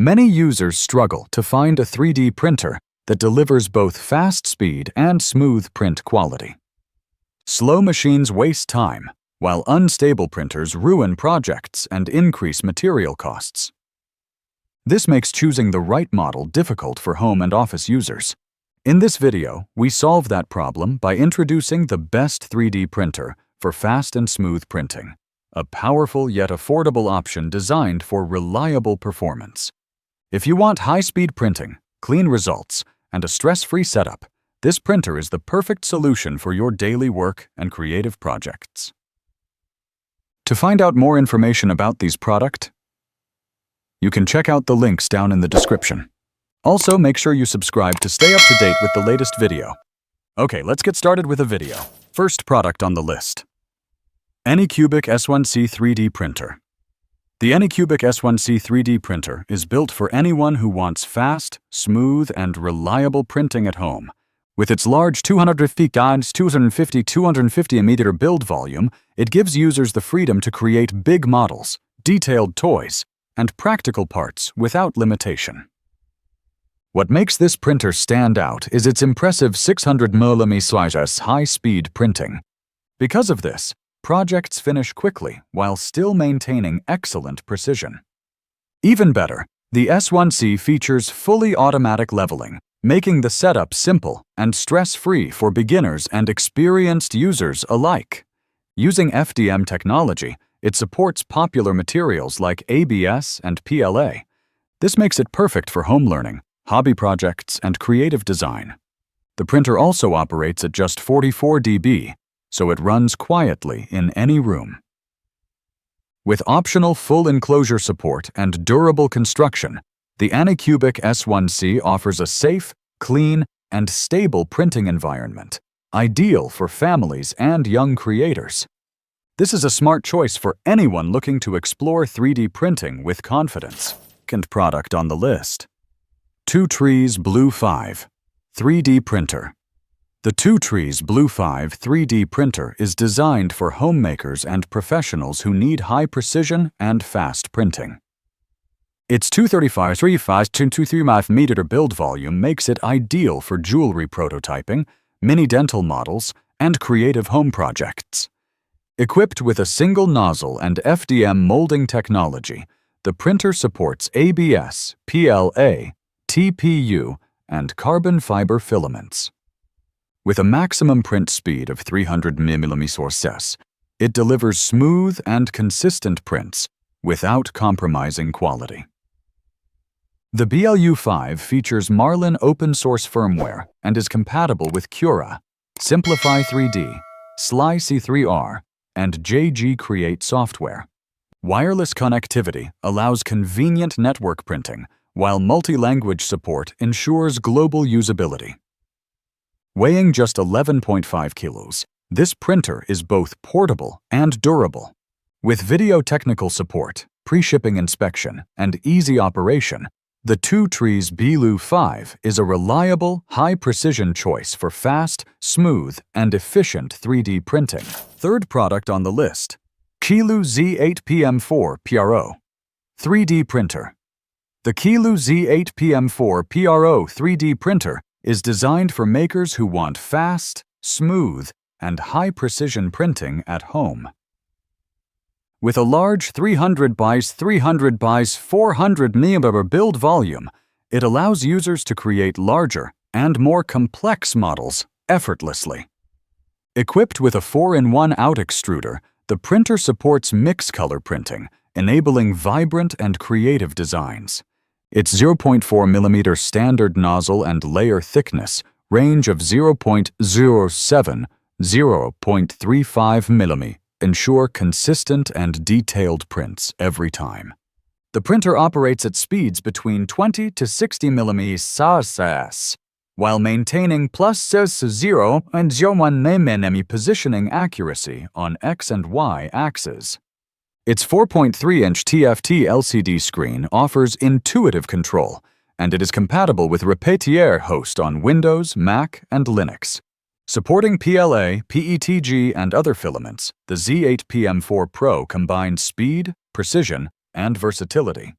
Many users struggle to find a 3D printer that delivers both fast speed and smooth print quality. Slow machines waste time, while unstable printers ruin projects and increase material costs. This makes choosing the right model difficult for home and office users. In this video, we solve that problem by introducing the best 3D printer for fast and smooth printing, a powerful yet affordable option designed for reliable performance. If you want high-speed printing, clean results, and a stress-free setup, this printer is the perfect solution for your daily work and creative projects. To find out more information about these products, you can check out the links down in the description. Also, make sure you subscribe to stay up to date with the latest video. Okay, let's get started with the video. First product on the list: Anycubic S1C 3D Printer. The Anycubic S1C 3D printer is built for anyone who wants fast, smooth, and reliable printing at home. With its large 250 x 250 mm build volume, it gives users the freedom to create big models, detailed toys, and practical parts without limitation. What makes this printer stand out is its impressive 600 mm high-speed printing. Because of this, projects finish quickly while still maintaining excellent precision. Even better, the S1C features fully automatic leveling, making the setup simple and stress-free for beginners and experienced users alike. Using FDM technology, it supports popular materials like ABS and PLA. This makes it perfect for home learning, hobby projects, and creative design. The printer also operates at just 44 dB, so it runs quietly in any room. With optional full enclosure support and durable construction, the Anycubic S1C offers a safe, clean, and stable printing environment, ideal for families and young creators. This is a smart choice for anyone looking to explore 3D printing with confidence. Second product on the list: TWOTREES BLU-5 3D Printer. The TWOTREES BLU-5 3D printer is designed for homemakers and professionals who need high precision and fast printing. Its 235 mm build volume makes it ideal for jewelry prototyping, mini dental models, and creative home projects. Equipped with a single nozzle and FDM molding technology, the printer supports ABS, PLA, TPU, and carbon fiber filaments. With a maximum print speed of 300 mm, it delivers smooth and consistent prints without compromising quality. The BLU-5 features Marlin open-source firmware and is compatible with Cura, Simplify 3D, Sly C3R, and JG Create software. Wireless connectivity allows convenient network printing, while multi-language support ensures global usability. Weighing just 11.5 kilos, this printer is both portable and durable. With video technical support, pre-shipping inspection, and easy operation, the TWOTREES BLU-5 is a reliable, high-precision choice for fast, smooth, and efficient 3D printing. Third product on the list: Qiilu Z8PM4 PRO 3D Printer. The Qiilu Z8PM4 PRO 3D printer is designed for makers who want fast, smooth, and high-precision printing at home. With a large 300 x 300 x 400 mm build volume, it allows users to create larger and more complex models effortlessly. Equipped with a 4-in-1 out extruder, the printer supports mix-color printing, enabling vibrant and creative designs. Its 0.4 mm standard nozzle and layer thickness range of 0.07–0.35 mm ensure consistent and detailed prints every time. The printer operates at speeds between 20 to 60 mm while maintaining +0 and 0.1 mm positioning accuracy on X and Y axes. Its 4.3-inch TFT LCD screen offers intuitive control, and it is compatible with Repetier host on Windows, Mac, and Linux. Supporting PLA, PETG, and other filaments, the Z8PM4 PRO combines speed, precision, and versatility.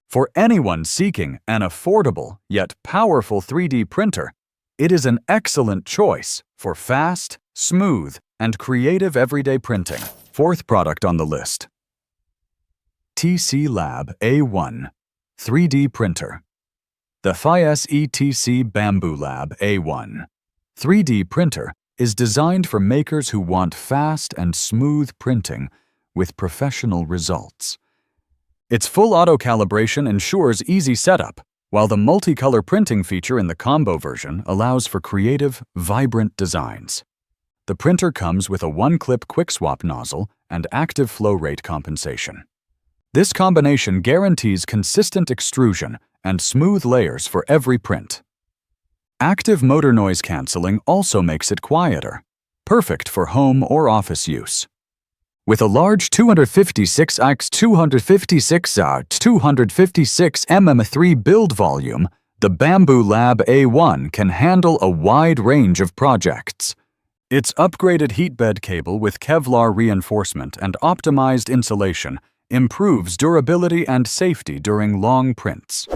For anyone seeking an affordable yet powerful 3D printer, it is an excellent choice for fast, smooth, and creative everyday printing. Fourth product on the list. FYSETC Lab A1 3D Printer. The FYSETC Lab A1 3D printer is designed for makers who want fast and smooth printing with professional results. Its full auto-calibration ensures easy setup, while the multicolor printing feature in the combo version allows for creative, vibrant designs. The printer comes with a one-clip quick-swap nozzle and active flow rate compensation. This combination guarantees consistent extrusion and smooth layers for every print. Active motor noise cancelling also makes it quieter, perfect for home or office use. With a large 256x256 build volume, the Lab A1 can handle a wide range of projects. Its upgraded heatbed cable with Kevlar reinforcement and optimized insulation improves durability and safety during long prints.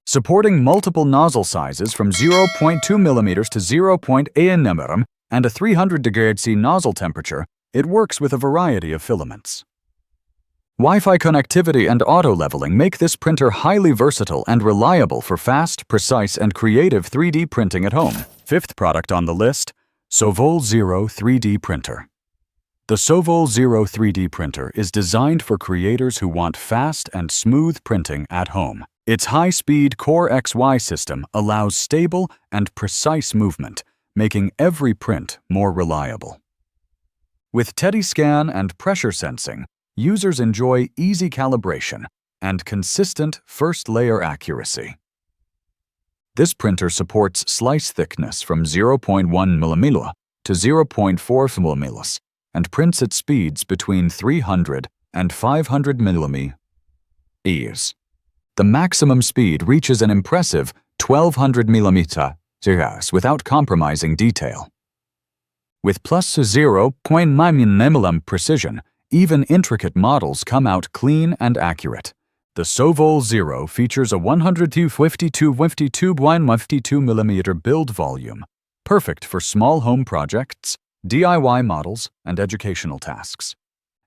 Supporting multiple nozzle sizes from 0.2 mm to 0.8 mm and a 300 C nozzle temperature, it works with a variety of filaments. Wi-Fi connectivity and auto-leveling make this printer highly versatile and reliable for fast, precise, and creative 3D printing at home. Fifth product on the list, Sovol Zero 3D Printer. The Sovol Zero 3D printer is designed for creators who want fast and smooth printing at home. Its high-speed Core XY system allows stable and precise movement, making every print more reliable. With TEDdy-scan and pressure sensing, users enjoy easy calibration and consistent first-layer accuracy. This printer supports slice thickness from 0.1 mm to 0.4 mm and prints at speeds between 300 and 500 mm. The maximum speed reaches an impressive 1200 mm without compromising detail. With plus 0.9 mm precision, even intricate models come out clean and accurate. The Sovol Zero features a 152 mm build volume, perfect for small home projects, DIY models, and educational tasks.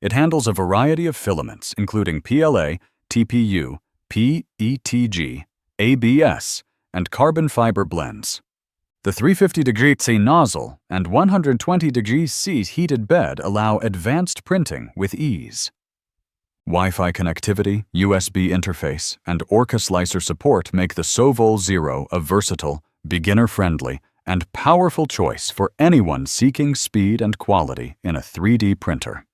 It handles a variety of filaments, including PLA, TPU, PETG, ABS, and carbon fiber blends. The 350 C nozzle and 120 C heated bed allow advanced printing with ease. Wi-Fi connectivity, USB interface, and Orca slicer support make the Sovol Zero a versatile, beginner-friendly, and powerful choice for anyone seeking speed and quality in a 3D printer.